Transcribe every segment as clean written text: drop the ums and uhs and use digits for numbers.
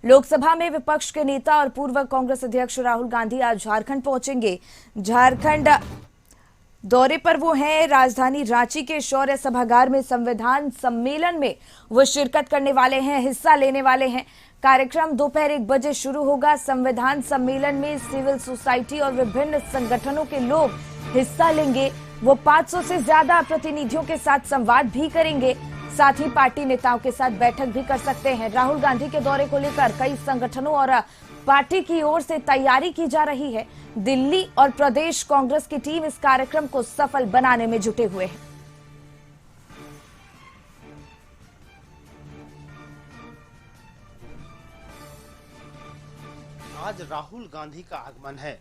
लोकसभा में विपक्ष के नेता और पूर्व कांग्रेस अध्यक्ष राहुल गांधी आज झारखंड पहुंचेंगे। झारखंड दौरे पर वो हैं। राजधानी रांची के शौर्य सभागार में संविधान सम्मेलन में वो शिरकत करने वाले हैं, हिस्सा लेने वाले हैं। कार्यक्रम दोपहर 1 बजे शुरू होगा। संविधान सम्मेलन में सिविल सोसाइटी और विभिन्न संगठनों के लोग हिस्सा लेंगे। वो 500 से ज्यादा प्रतिनिधियों के साथ संवाद भी करेंगे। साथ ही पार्टी नेताओं के साथ बैठक भी कर सकते हैं। राहुल गांधी के दौरे को लेकर कई संगठनों और पार्टी की ओर से तैयारी की जा रही है। दिल्ली और प्रदेश कांग्रेस की टीम इस कार्यक्रम को सफल बनाने में जुटे हुए हैं। आज राहुल गांधी का आगमन है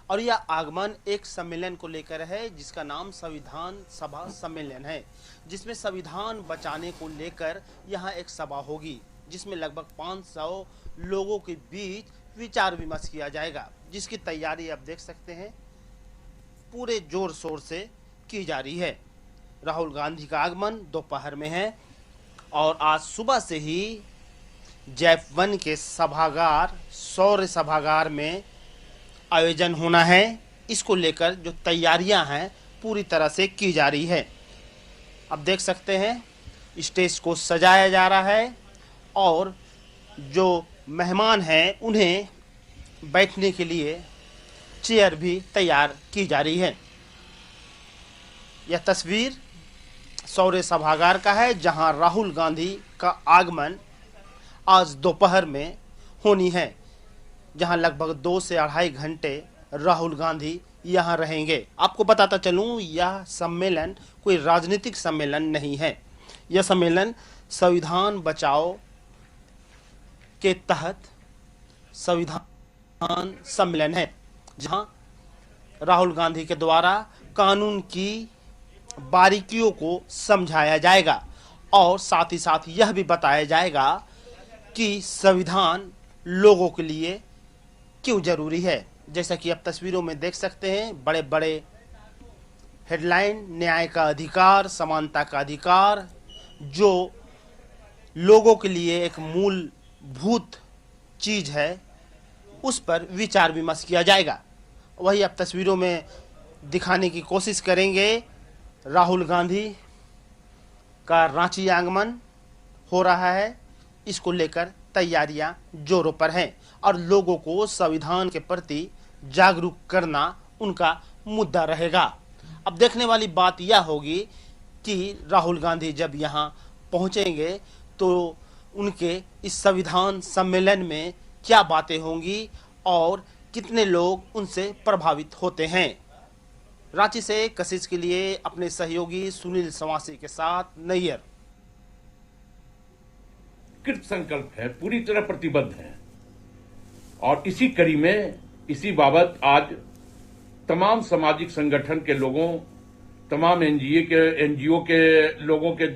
और यह आगमन एक सम्मेलन को लेकर है जिसका नाम संविधान सभा सम्मेलन है, जिसमें संविधान बचाने को लेकर यहां एक सभा होगी जिसमें लगभग 500 लोगों के बीच विचार विमर्श किया जाएगा, जिसकी तैयारी आप देख सकते हैं पूरे जोर शोर से की जा रही है। राहुल गांधी का आगमन दोपहर में है और आज सुबह से ही जैप-1 के सभागार शौर्य सभागार में आयोजन होना है। इसको लेकर जो तैयारियां हैं पूरी तरह से की जा रही है। अब देख सकते हैं स्टेज को सजाया जा रहा है और जो मेहमान हैं उन्हें बैठने के लिए चेयर भी तैयार की जा रही है। यह तस्वीर शौर्य सभागार का है जहां राहुल गांधी का आगमन आज दोपहर में होनी है, जहां लगभग 2 से 2.5 घंटे राहुल गांधी यहां रहेंगे। आपको बताता चलूं, यह सम्मेलन कोई राजनीतिक सम्मेलन नहीं है। यह सम्मेलन संविधान बचाओ के तहत संविधान सम्मेलन है, जहां राहुल गांधी के द्वारा कानून की बारीकियों को समझाया जाएगा और साथ ही साथ यह भी बताया जाएगा कि संविधान लोगों के लिए क्यों जरूरी है। जैसा कि आप तस्वीरों में देख सकते हैं, बड़े बड़े हेडलाइन, न्याय का अधिकार, समानता का अधिकार, जो लोगों के लिए एक मूलभूत चीज है, उस पर विचार विमर्श किया जाएगा। वही आप तस्वीरों में दिखाने की कोशिश करेंगे। राहुल गांधी का रांची आगमन हो रहा है, इसको लेकर तैयारियां जोरों पर हैं और लोगों को संविधान के प्रति जागरूक करना उनका मुद्दा रहेगा। अब देखने वाली बात यह होगी कि राहुल गांधी जब यहां पहुंचेंगे तो उनके इस संविधान सम्मेलन में क्या बातें होंगी और कितने लोग उनसे प्रभावित होते हैं। रांची से कशिश के लिए अपने सहयोगी सुनील सवासी के साथ नैयर। कृत संकल्प है, पूरी तरह प्रतिबद्ध है और इसी कड़ी में इसी बाबत आज तमाम सामाजिक संगठन के लोगों, तमाम एनजीओ के लोगों के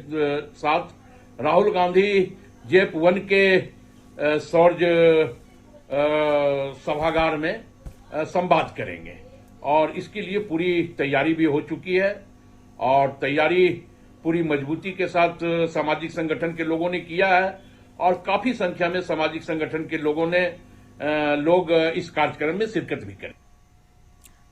साथ राहुल गांधी जैप-1 के शौर्य सभागार में संवाद करेंगे और इसके लिए पूरी तैयारी भी हो चुकी है और तैयारी पूरी मजबूती के साथ सामाजिक संगठन के लोगों ने किया है और काफी संख्या में सामाजिक संगठन के लोगों ने लोग इस कार्यक्रम में शिरकत भी करें।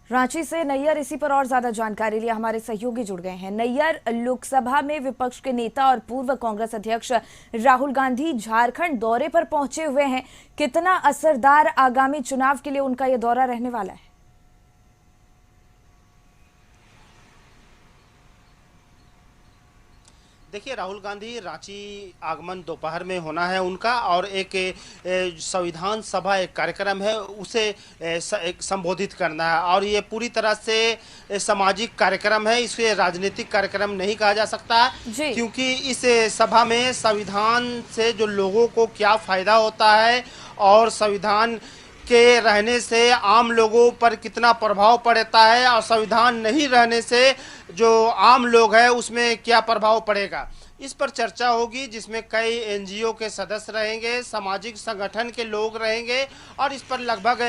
रांची से नैयर इसी पर और ज्यादा जानकारी लिए हमारे सहयोगी जुड़ गए हैं। नैयर, लोकसभा में विपक्ष के नेता और पूर्व कांग्रेस अध्यक्ष राहुल गांधी झारखंड दौरे पर पहुंचे हुए हैं। कितना असरदार आगामी चुनाव के लिए उनका यह दौरा रहने वाला है? देखिए, राहुल गांधी रांची आगमन दोपहर में होना है उनका और एक संविधान सभा एक कार्यक्रम है उसे एक संबोधित करना है और ये पूरी तरह से सामाजिक कार्यक्रम है, इसे राजनीतिक कार्यक्रम नहीं कहा जा सकता क्योंकि इस सभा में संविधान से जो लोगों को क्या फायदा होता है और संविधान के रहने से आम लोगों पर कितना प्रभाव पड़ता है और संविधान नहीं रहने से जो आम लोग हैं उसमें क्या प्रभाव पड़ेगा, इस पर चर्चा होगी, जिसमें कई एनजीओ के सदस्य रहेंगे, सामाजिक संगठन के लोग रहेंगे और इस पर लगभग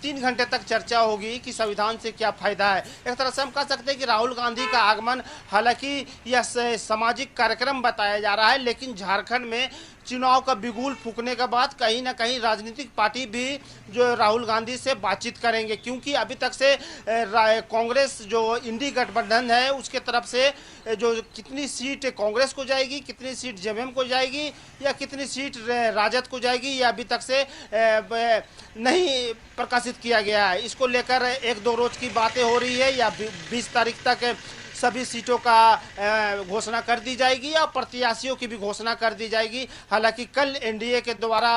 3 घंटे तक चर्चा होगी कि संविधान से क्या फायदा है। एक तरह से हम कह सकते हैं कि राहुल गांधी का आगमन, हालांकि यह सामाजिक कार्यक्रम बताया जा रहा है, लेकिन झारखंड में चुनाव का बिगुल फूकने के बाद कहीं ना कहीं राजनीतिक पार्टी भी जो राहुल गांधी से बातचीत करेंगे, क्योंकि अभी तक से कांग्रेस जो इंडी गठबंधन है उसके तरफ से जो कितनी सीट कांग्रेस को जाएगी, कितनी सीट जेएमएम को जाएगी या कितनी सीट राजद को जाएगी, ये अभी तक से नहीं प्रकाशित किया गया है। इसको लेकर एक दो रोज की बातें हो रही है या 20 तारीख तक सभी सीटों का घोषणा कर दी जाएगी या प्रत्याशियों की भी घोषणा कर दी जाएगी। हालांकि कल एनडीए के द्वारा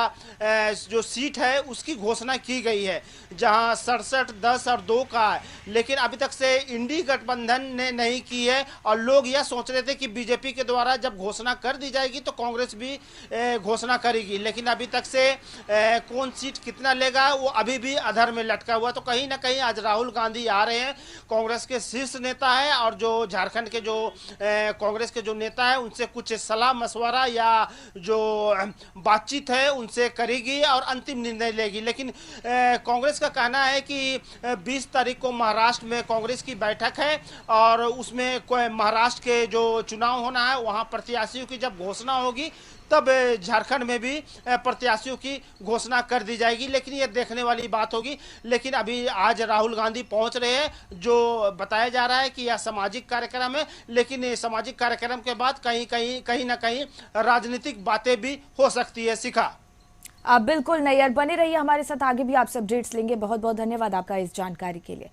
जो सीट है उसकी घोषणा की गई है, जहां 67, 10 और 2 का है, लेकिन अभी तक से इंडी गठबंधन ने नहीं की है। और लोग यह सोच रहे थे कि बीजेपी के द्वारा जब घोषणा कर दी जाएगी तो कांग्रेस भी घोषणा करेगी, लेकिन अभी तक से कौन सीट कितना लेगा वो अभी भी अधर में लटका हुआ। तो कहीं ना कहीं आज राहुल गांधी आ रहे हैं, कांग्रेस के शीर्ष नेता है और जो झारखंड के जो कांग्रेस के जो नेता है उनसे कुछ सलाह मशवरा या जो बातचीत है उनसे करेगी और अंतिम निर्णय लेगी। लेकिन कांग्रेस का कहना है कि 20 तारीख को महाराष्ट्र में कांग्रेस की बैठक है और उसमें महाराष्ट्र के जो चुनाव होना है वहां प्रत्याशियों की जब घोषणा होगी तब झारखंड में भी प्रत्याशियों की घोषणा कर दी जाएगी। लेकिन ये देखने वाली बात होगी। लेकिन अभी आज राहुल गांधी पहुंच रहे हैं, जो बताया जा रहा है कि यह सामाजिक कार्यक्रम है, लेकिन ये सामाजिक कार्यक्रम के बाद कहीं ना कहीं राजनीतिक बातें भी हो सकती है। शिखा, आप बिल्कुल नैयर बने रहिए हमारे साथ, आगे भी आपसे अपडेट्स लेंगे। बहुत बहुत धन्यवाद आपका इस जानकारी के लिए।